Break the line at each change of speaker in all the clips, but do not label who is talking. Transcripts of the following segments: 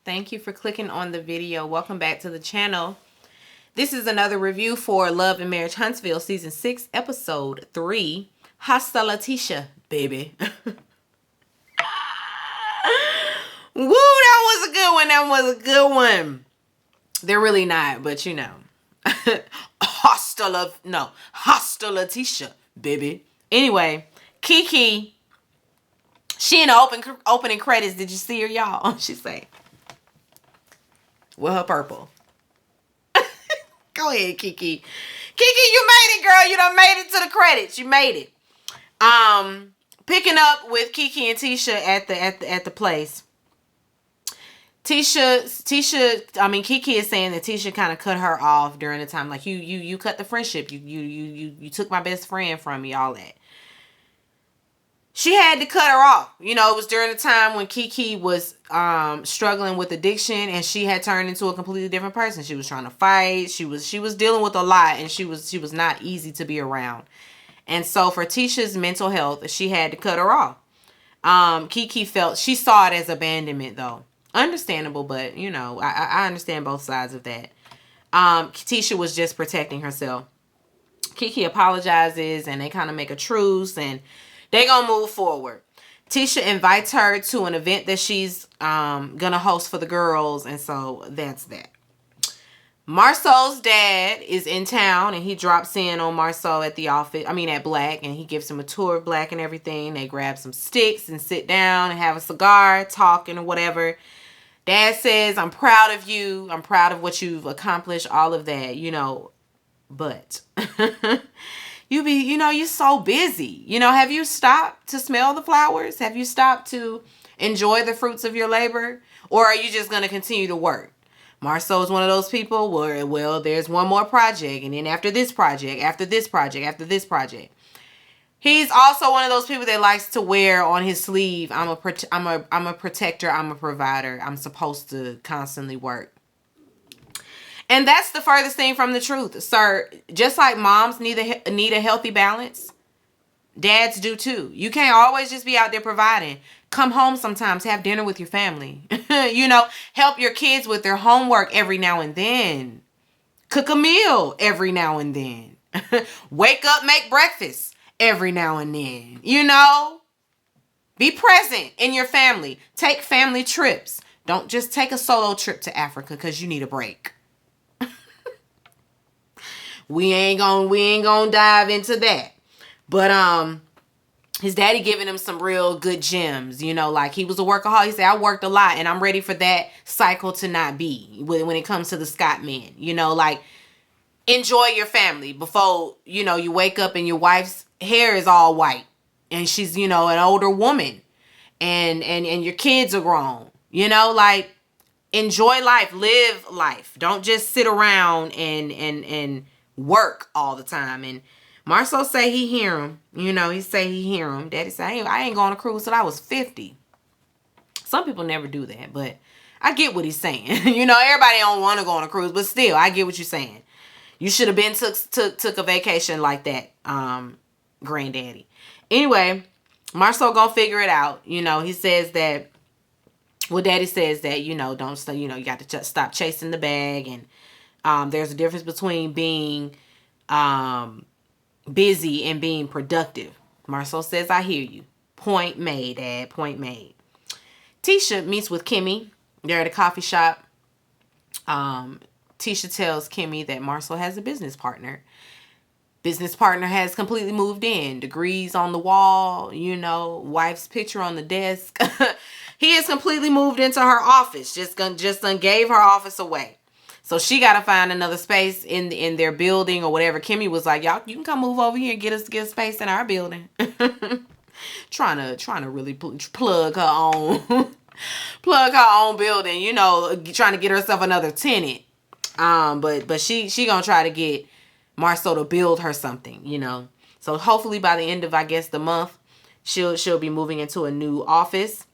Thank you for clicking on the video. Welcome back to the channel. This is another review for Love and Marriage Huntsville Season 6, Episode 3. Hasta la Tisha, baby. Woo, that was a good one. That was a good one. They're really not, but you know. Hasta la Tisha, baby. Anyway, Kiki, she in the opening credits. Did you see her, y'all? She say, with her purple. Go ahead, Kiki. Kiki, you made it, girl. You done made it to the credits. You made it. Picking up with Kiki and Tisha at the place. Kiki is saying that Tisha kind of cut her off during the time. Like you cut the friendship. You took my best friend from me, all that. She had to cut her off. You know, it was during the time when Kiki was struggling with addiction, and she had turned into a completely different person. She was trying to fight. She was dealing with a lot, and she was not easy to be around. And so for Tisha's mental health, she had to cut her off. Kiki she saw it as abandonment, though. Understandable, but you know, I understand both sides of that. Tisha was just protecting herself. Kiki apologizes, and they kind of make a truce, and they gonna move forward. Tisha invites her to an event that she's gonna host for the girls, and so that's that. Marceau's dad is in town, and he drops in on Marceau at the office. I mean, at Black, and he gives him a tour of Black and everything. They grab some sticks and sit down and have a cigar, talking or whatever. Dad says, "I'm proud of you. I'm proud of what you've accomplished, all of that, you know, but you're so busy. You know, have you stopped to smell the flowers? Have you stopped to enjoy the fruits of your labor? Or are you just going to continue to work?" Marceau is one of those people where, well, there's one more project, and then after this project, after this project, after this project. He's also one of those people that likes to wear on his sleeve, I'm a protector, I'm a provider. I'm supposed to constantly work. And that's the furthest thing from the truth, sir. Just like moms need a healthy balance, dads do too. You can't always just be out there providing. Come home sometimes, have dinner with your family. You know, help your kids with their homework every now and then. Cook a meal every now and then. Wake up, make breakfast every now and then. You know, be present in your family. Take family trips. Don't just take a solo trip to Africa because you need a break. We ain't gonna dive into that. But his daddy giving him some real good gems, you know, like he was a workaholic. He said, "I worked a lot and I'm ready for that cycle to not be when it comes to the Scott men." You know, like, enjoy your family before, you know, you wake up and your wife's hair is all white and she's, you know, an older woman and your kids are grown. You know, like, enjoy life, live life. Don't just sit around and work all the time. And Marceau say he hear him. You know, he say he hear him. Daddy say, I ain't going to cruise till I was 50. Some people never do that, but I get what he's saying. You know, everybody don't want to go on a cruise, but still, I get what you're saying. You should have been took a vacation like that, granddaddy. Anyway, Marceau gonna figure it out. You know, he says that, well, daddy says that, you know, you got to stop chasing the bag. And there's a difference between being busy and being productive. Marceau says, "I hear you. Point made, Dad. Point made." Tisha meets with Kimmy. They're at a coffee shop. Tisha tells Kimmy that Marceau has a business partner. Business partner has completely moved in. Degrees on the wall, you know, wife's picture on the desk. He has completely moved into her office. Just done gave her office away. So she got to find another space in their building or whatever. Kimmy was like, "Y'all, you can come move over here and get a space in our building." trying to really plug her own building, you know, trying to get herself another tenant. But she gonna try to get Marceau to build her something, you know. So hopefully by the end of, I guess, the month, she'll be moving into a new office.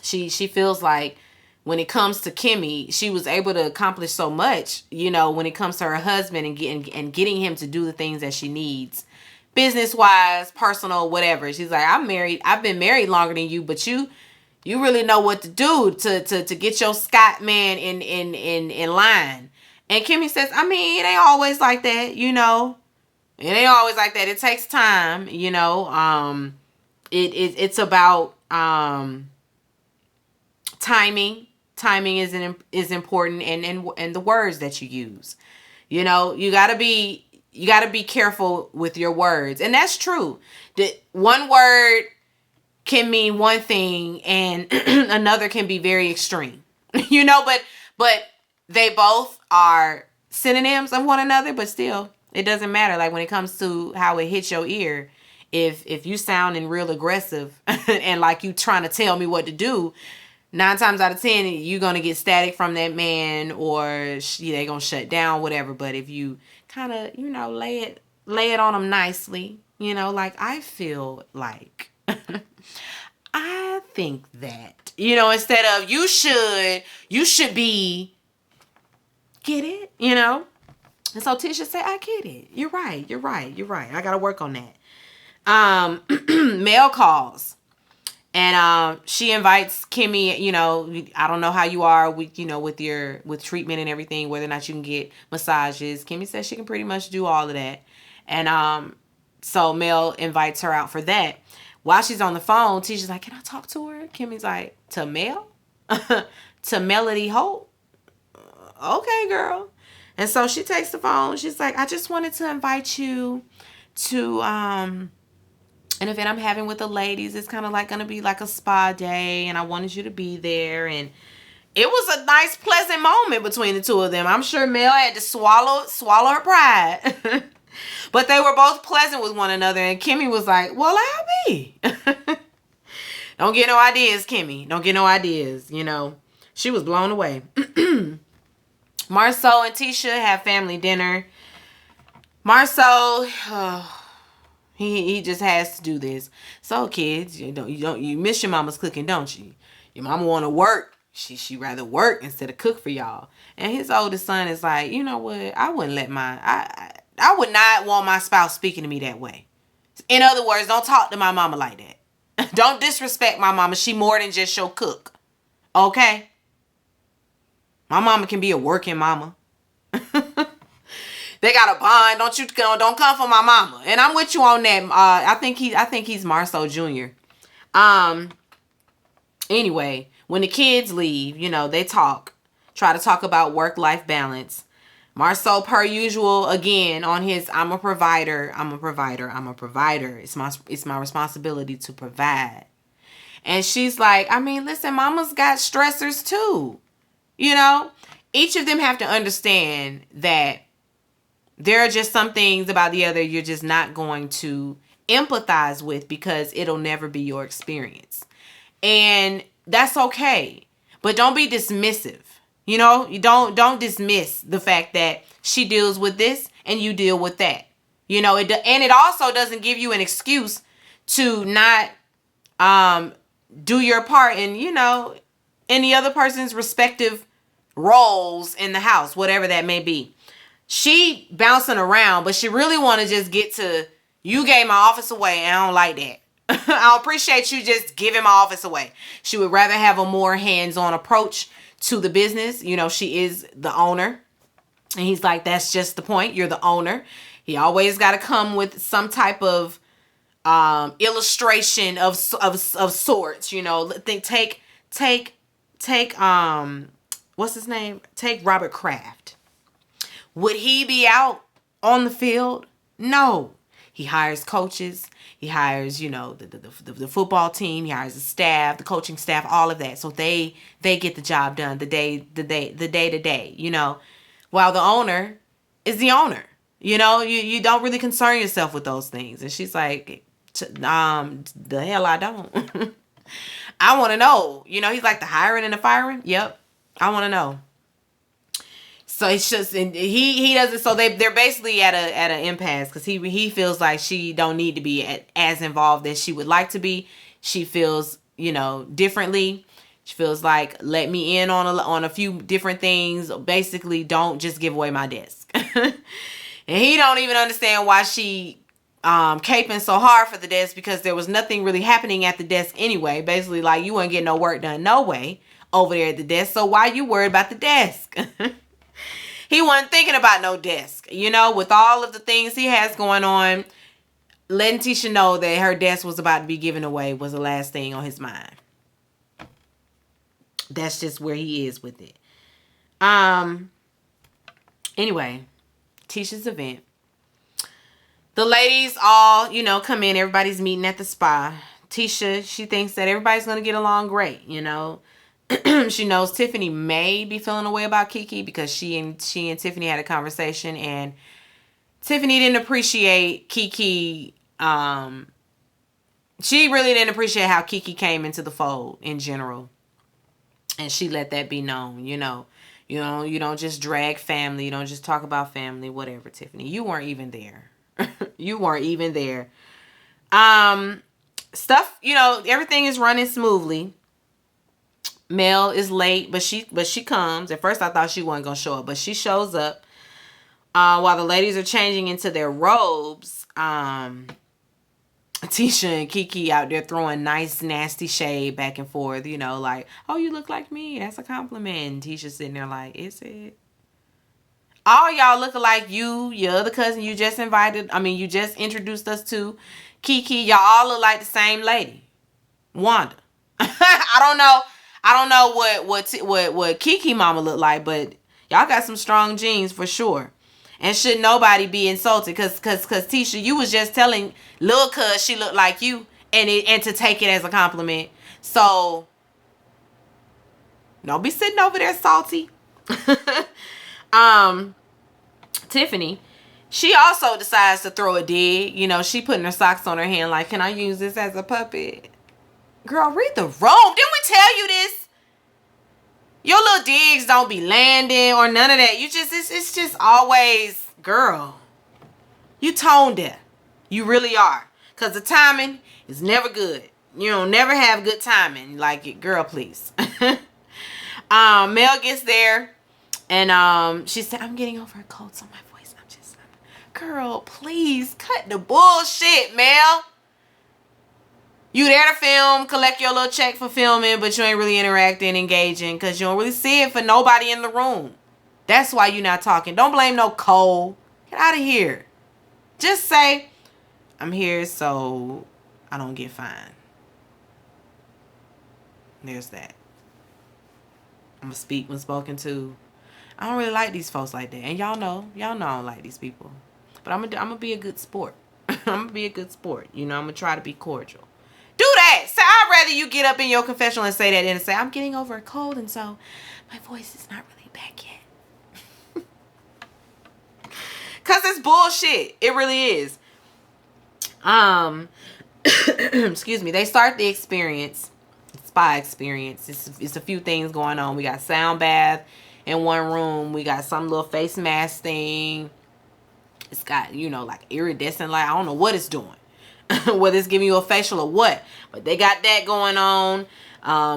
She feels like, when it comes to Kimmy, she was able to accomplish so much, you know, when it comes to her husband and getting him to do the things that she needs, business wise, personal, whatever. She's like, I've been married longer than you, but you You really know what to do to get your Scott man in line. And Kimmy says, I mean, it ain't always like that, you know. It ain't always like that. It takes time, you know. It's about timing. Timing is important, and the words that you use. You know, you gotta be careful with your words, and that's true. That one word can mean one thing, and another can be very extreme. You know, but they both are synonyms of one another, but still, it doesn't matter. Like when it comes to how it hits your ear, if you sounding real aggressive and like you trying to tell me what to do, 9 times out of 10, you're going to get static from that man, or they going to shut down, whatever. But if you kind of, you know, lay it on them nicely, you know, like, I feel like, I think that, you know, instead of you should be, get it, you know? And so Tisha said, I get it. You're right. I got to work on that. Mel calls. And she invites Kimmy, you know, I don't know how you are with, you know, with treatment and everything, whether or not you can get massages. Kimmy says she can pretty much do all of that. And so Mel invites her out for that. While she's on the phone, Tisha's like, can I talk to her? Kimmy's like, to Mel? To Melody Holt? Okay, girl. And so she takes the phone. She's like, I just wanted to invite you to an event I'm having with the ladies. It's kind of like going to be like a spa day, and I wanted you to be there. And it was a nice, pleasant moment between the two of them. I'm sure Mel had to swallow her pride. But they were both pleasant with one another. And Kimmy was like, well, I'll be. Don't get no ideas, Kimmy. Don't get no ideas. You know, she was blown away. Marceau and Tisha have family dinner. Marceau, he just has to do this. So kids, you miss your mama's cooking, don't you? Your mama want to work. She rather work instead of cook for y'all. And his oldest son is like, you know what? I wouldn't let I would not want my spouse speaking to me that way. In other words, don't talk to my mama like that. Don't disrespect my mama. She more than just your cook. Okay? My mama can be a working mama. They got a bond. Don't come for my mama. And I'm with you on that. I think he's Marceau Jr. Anyway, when the kids leave, you know, they try to talk about work-life balance. Marceau, per usual, again, on his, I'm a provider. It's my responsibility to provide. And she's like, I mean, listen, mama's got stressors too. You know, each of them have to understand that there are just some things about the other you're just not going to empathize with because it'll never be your experience. And that's okay. But don't be dismissive. You know, you don't dismiss the fact that she deals with this and you deal with that. You know, it also doesn't give you an excuse to not do your part in, you know, any other person's respective roles in the house, whatever that may be. She bouncing around, but she really want to just get to, you gave my office away and I don't like that. I don't appreciate you just giving my office away. She would rather have a more hands-on approach to the business. You know, she is the owner. And he's like, that's just the point. You're the owner. He always got to come with some type of illustration of sorts. You know, take what's his name? Take Robert Kraft. Would he be out on the field? No. He hires coaches. He hires, you know, the football team. He hires the staff, the coaching staff, all of that. So they get the job done the day to day, you know. While the owner is the owner. You know, you don't really concern yourself with those things. And she's like, the hell I don't. I want to know. You know, he's like the hiring and the firing. Yep. I want to know. So it's just, and he doesn't, so they're basically at an impasse because he feels like she don't need to be as involved as she would like to be. She feels, you know, differently. She feels like, let me in on a few different things. Basically, don't just give away my desk. And he don't even understand why she caping so hard for the desk because there was nothing really happening at the desk anyway. Basically, like, you wouldn't get no work done no way over there at the desk. So why you worried about the desk? He wasn't thinking about no desk. You know, with all of the things he has going on, letting Tisha know that her desk was about to be given away was the last thing on his mind. That's just where he is with it. Anyway, Tisha's event. The ladies all, you know, come in. Everybody's meeting at the spa. Tisha, she thinks that everybody's going to get along great, you know. She knows Tiffany may be feeling a way about Kiki because she and Tiffany had a conversation, and Tiffany didn't appreciate Kiki. She really didn't appreciate how Kiki came into the fold in general. And she let that be known, you know. You don't just drag family. You don't just talk about family, whatever, Tiffany. You weren't even there. You weren't even there. Stuff, you know, everything is running smoothly. Mel is late, but she comes. At first I thought she wasn't going to show up, but she shows up. While the ladies are changing into their robes, Tisha and Kiki out there throwing nice, nasty shade back and forth, you know, like, oh, you look like me. That's a compliment. And Tisha sitting there like, is it? All y'all look like you, your other cousin you just you just introduced us to, Kiki. Y'all all look like the same lady, Wanda. I don't know what Kiki mama look like, but y'all got some strong genes for sure. And should nobody be insulted, cause Tisha, you was just telling Lil' Cuz she looked like you, and to take it as a compliment. So don't be sitting over there salty. Tiffany, she also decides to throw a dig. You know, she putting her socks on her hand like, can I use this as a puppet? Girl, read the room. Didn't we tell you this? Your little digs don't be landing or none of that. It's just always, girl, you tone deaf. You really are. Because the timing is never good. You don't never have good timing. Like, girl, please. Mel gets there and she said, I'm getting over a cold, so my voice, girl, please cut the bullshit, Mel. You there to film, collect your little check for filming, but you ain't really interacting, engaging, because you don't really see it for nobody in the room. That's why you're not talking. Don't blame no Cole. Get out of here. Just say, I'm here so I don't get fined. There's that. I'm going to speak when spoken to. I don't really like these folks like that. And y'all know I don't like these people. But I'm going to be a good sport. I'm going to be a good sport. You know, I'm going to try to be cordial. Do that. Say, I'd rather you get up in your confessional and say that than say, I'm getting over a cold and so my voice is not really back yet. Because it's bullshit. It really is. Excuse me. They start the experience. Spa experience. It's a few things going on. We got sound bath in one room. We got some little face mask thing. It's got, you know, like iridescent light. I don't know what it's doing. Whether it's giving you a facial or what. But they got that going on.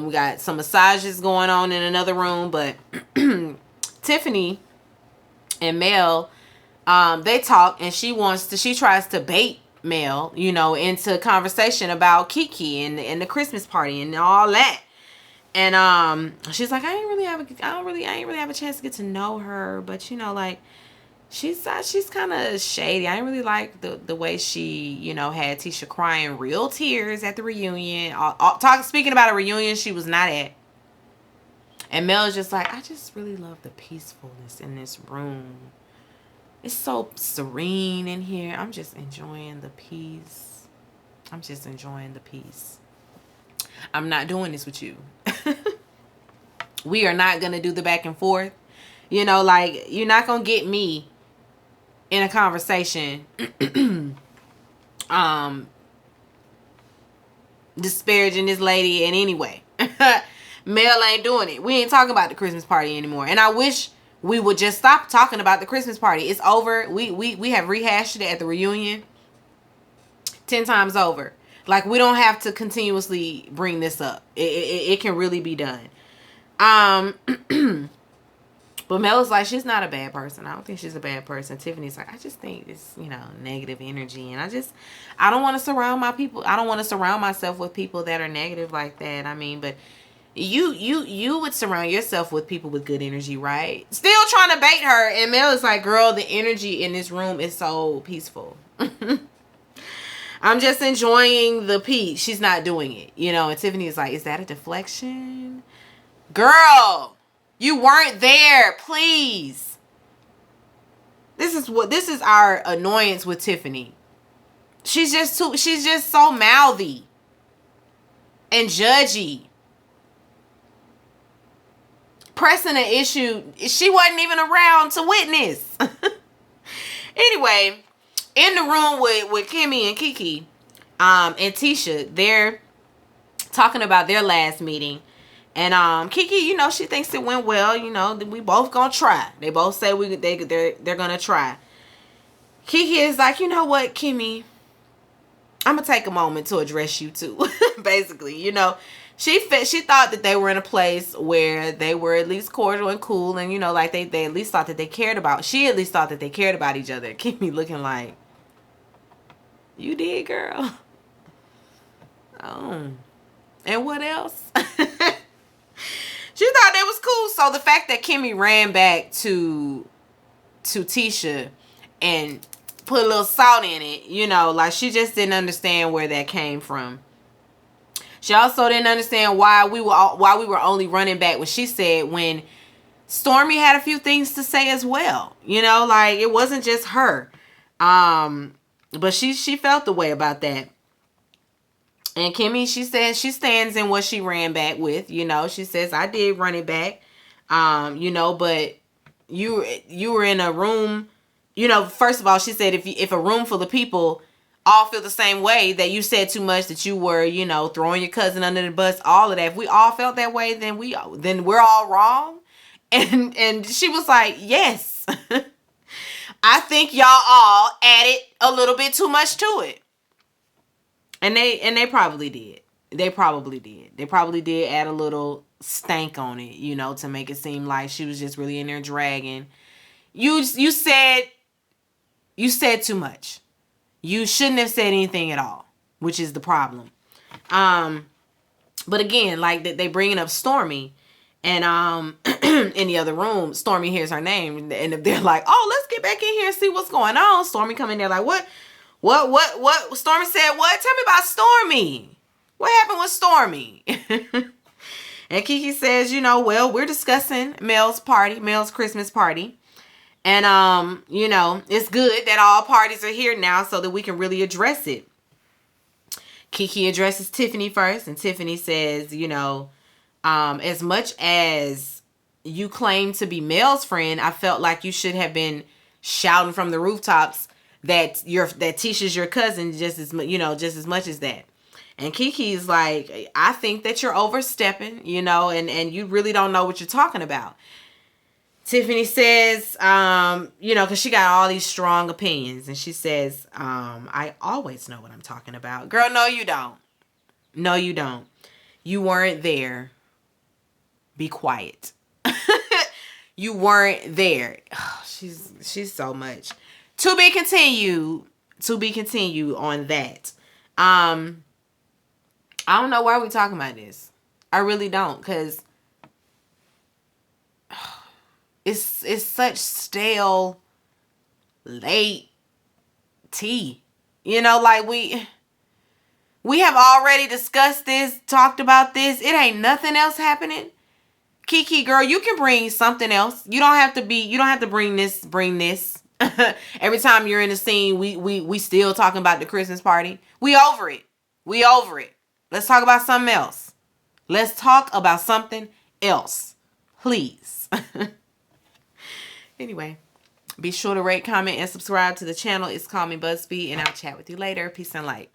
We got some massages going on in another room. But Tiffany and Mel, they talk, and she tries to bait Mel, you know, into conversation about Kiki and the Christmas party and all that. And she's like, I ain't really have a chance to get to know her, but you know, like, she's kind of shady. I didn't really like the way she, you know, had Tisha crying real tears at the reunion. Speaking about a reunion she was not at. And Mel is just like, I just really love the peacefulness in this room. It's so serene in here. I'm just enjoying the peace. I'm not doing this with you. We are not going to do the back and forth. You know, like, you're not going to get me in a conversation disparaging this lady in any way. Mel ain't doing it. We ain't talking about the Christmas party anymore. And I wish we would just stop talking about the Christmas party. It's over. We have rehashed it at the reunion 10 times over. Like, we don't have to continuously bring this up. It can really be done. But Mel is like, she's not a bad person. I don't think she's a bad person. Tiffany's like, I just think it's, negative energy. And I don't want to surround my people. I don't want to surround myself with people that are negative like that. I mean, but you would surround yourself with people with good energy, right? Still trying to bait her. And Mel is like, girl, the energy in this room is so peaceful. I'm just enjoying the peace. She's not doing it, and Tiffany is like, is that a deflection? Girl, you weren't there, please. This is our annoyance with Tiffany. She's just so mouthy and judgy. Pressing an issue she wasn't even around to witness. Anyway, in the room with Kimmy and Kiki, and Tisha, they're talking about their last meeting. And Kiki, she thinks it went well. We both gonna try. They both say they're gonna try. Kiki is like, you know what, Kimmy, I'm gonna take a moment to address you too. Basically, she thought that they were in a place where they were at least cordial and cool, and like they at least thought that they cared about. She at least thought that they cared about each other. Kimmy looking like, you did, girl. Oh, and what else? She thought that was cool. So the fact that Kimmy ran back to Tisha and put a little salt in it, like she just didn't understand where that came from. She also didn't understand why we were only running back what she said when Stormy had a few things to say as well. Like it wasn't just her. But she felt the way about that. And Kimmy, she says she stands in what she ran back with. She says, I did run it back. But you were in a room. First of all, she said if a room full of people all feel the same way, that you said too much, that you were, throwing your cousin under the bus, all of that. If we all felt that way, then we're all wrong. And she was like, yes. I think y'all all added a little bit too much to it. And they probably did. They probably did add a little stank on it, to make it seem like she was just really in there dragging. You said too much. You shouldn't have said anything at all, which is the problem. But again, like they bringing up Stormy, and in the other room, Stormy hears her name, and they're like, "Oh, let's get back in here and see what's going on." Stormy come in there like, "What? Stormy said what? Tell me about Stormy. What happened with Stormy?" And Kiki says, well, we're discussing Mel's Christmas party. And, it's good that all parties are here now so that we can really address it. Kiki addresses Tiffany first, and Tiffany says, as much as you claim to be Mel's friend, I felt like you should have been shouting from the rooftops that Tisha's your cousin just as much as that. And Kiki's like, I think that you're overstepping, and you really don't know what you're talking about. Tiffany says, because she got all these strong opinions, and she says, I always know what I'm talking about. Girl, no, you don't. No, you don't. You weren't there. Be quiet. You weren't there. Oh, she's so much. To be continued on that. I don't know why we're talking about this. I really don't, because it's such stale, late tea. Like we have already discussed this, talked about this. It ain't nothing else happening. Kiki, girl, you can bring something else. You don't have to bring this. Every time you're in the scene, we still talking about the Christmas party. We over it. Let's talk about something else. Please. Anyway, be sure to rate, comment, and subscribe to the channel. It's Call Me BuzzFeed, and I'll chat with you later. Peace and light.